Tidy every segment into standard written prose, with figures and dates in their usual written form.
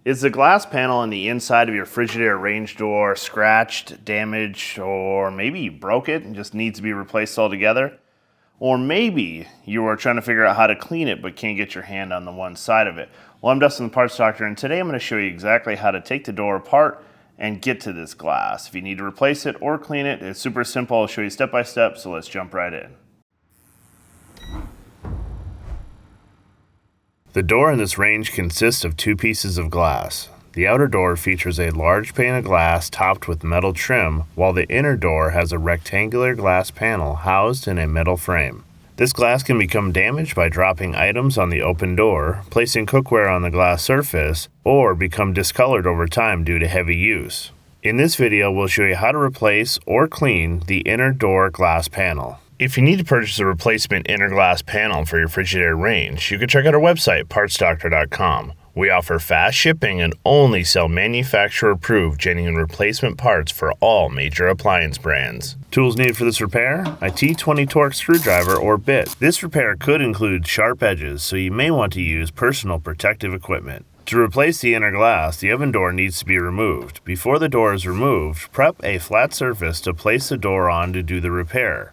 Is the glass panel on the inside of your Frigidaire range door scratched, damaged, or maybe you broke it and just needs to be replaced altogether? Or maybe you are trying to figure out how to clean it but can't get your hand on the one side of it. Well, I'm Dustin, the Parts Doctor, and today I'm going to show you exactly how to take the door apart and get to this glass. If you need to replace it or clean it, it's super simple. I'll show you step by step, so let's jump right in. The door in this range consists of two pieces of glass. The outer door features a large pane of glass topped with metal trim, while the inner door has a rectangular glass panel housed in a metal frame. This glass can become damaged by dropping items on the open door, placing cookware on the glass surface, or become discolored over time due to heavy use. In this video, we'll show you how to replace or clean the inner door glass panel. If you need to purchase a replacement inner glass panel for your Frigidaire range, you can check out our website, partsdoctor.com. We offer fast shipping and only sell manufacturer-approved genuine replacement parts for all major appliance brands. Tools needed for this repair: a T20 Torx screwdriver or bit. This repair could include sharp edges, so you may want to use personal protective equipment. To replace the inner glass, the oven door needs to be removed. Before the door is removed, prep a flat surface to place the door on to do the repair.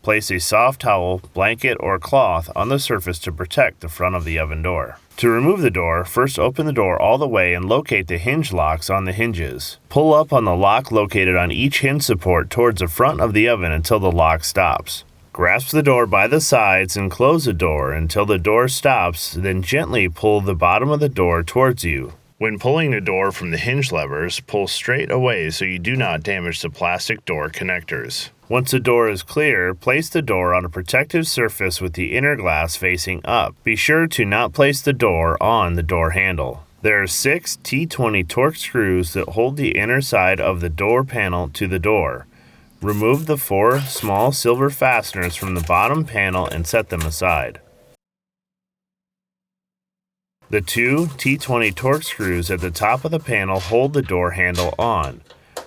Place a soft towel, blanket, or cloth on the surface to protect the front of the oven door. To remove the door, first open the door all the way and locate the hinge locks on the hinges. Pull up on the lock located on each hinge support towards the front of the oven until the lock stops. Grasp the door by the sides and close the door until the door stops, then gently pull the bottom of the door towards you. When pulling the door from the hinge levers, pull straight away so you do not damage the plastic door connectors. Once the door is clear, place the door on a protective surface with the inner glass facing up. Be sure to not place the door on the door handle. There are 6 T20 Torx screws that hold the inner side of the door panel to the door. Remove the 4 small silver fasteners from the bottom panel and set them aside. The 2 T20 Torx screws at the top of the panel hold the door handle on.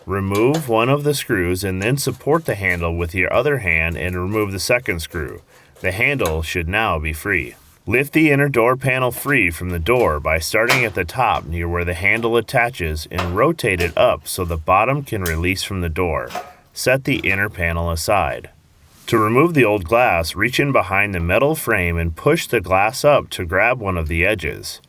Remove one of the screws and then support the handle with your other hand and remove the second screw. The handle should now be free. Lift the inner door panel free from the door by starting at the top near where the handle attaches and rotate it up so the bottom can release from the door. Set the inner panel aside. To remove the old glass, reach in behind the metal frame and push the glass up to grab one of the edges.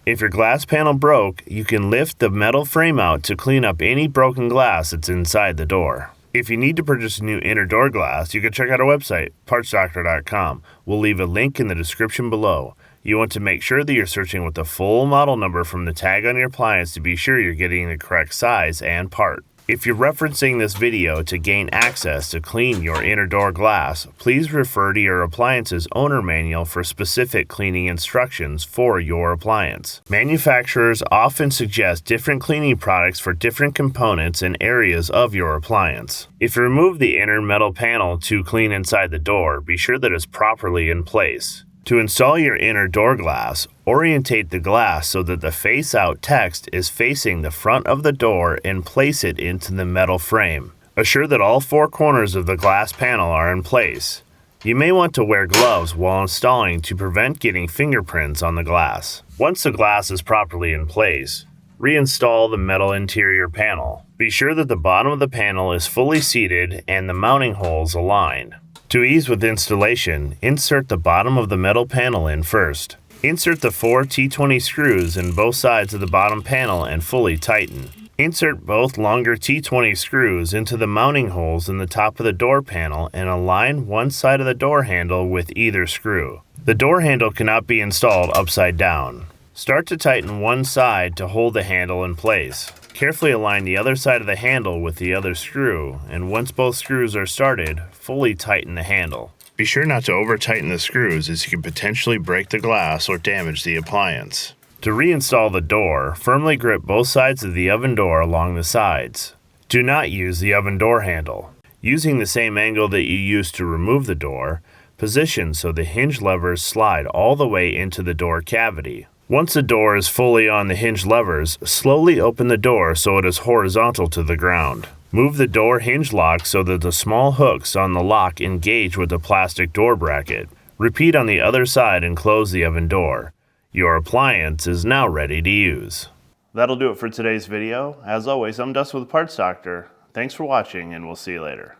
If your glass panel broke, you can lift the metal frame out to clean up any broken glass that's inside the door. If you need to purchase a new inner door glass, you can check out our website, partsdoctor.com. We'll leave a link in the description below. You want to make sure that you're searching with the full model number from the tag on your appliance to be sure you're getting the correct size and part. If you're referencing this video to gain access to clean your inner door glass, please refer to your appliance's owner manual for specific cleaning instructions for your appliance. Manufacturers often suggest different cleaning products for different components and areas of your appliance. If you remove the inner metal panel to clean inside the door, be sure that it's properly in place. To install your inner door glass, orientate the glass so that the face-out text is facing the front of the door and place it into the metal frame. Assure that all 4 corners of the glass panel are in place. You may want to wear gloves while installing to prevent getting fingerprints on the glass. Once the glass is properly in place, reinstall the metal interior panel. Be sure that the bottom of the panel is fully seated and the mounting holes aligned. To ease with installation, insert the bottom of the metal panel in first. Insert the 4 T20 screws in both sides of the bottom panel and fully tighten. Insert both longer T20 screws into the mounting holes in the top of the door panel and align one side of the door handle with either screw. The door handle cannot be installed upside down. Start to tighten one side to hold the handle in place. Carefully align the other side of the handle with the other screw, and once both screws are started, fully tighten the handle. Be sure not to over-tighten the screws as you can potentially break the glass or damage the appliance. To reinstall the door, firmly grip both sides of the oven door along the sides. Do not use the oven door handle. Using the same angle that you used to remove the door, position so the hinge levers slide all the way into the door cavity. Once the door is fully on the hinge levers, slowly open the door so it is horizontal to the ground. Move the door hinge lock so that the small hooks on the lock engage with the plastic door bracket. Repeat on the other side and close the oven door. Your appliance is now ready to use. That'll do it for today's video. As always, I'm Dustin with Parts Doctor. Thanks for watching, and we'll see you later.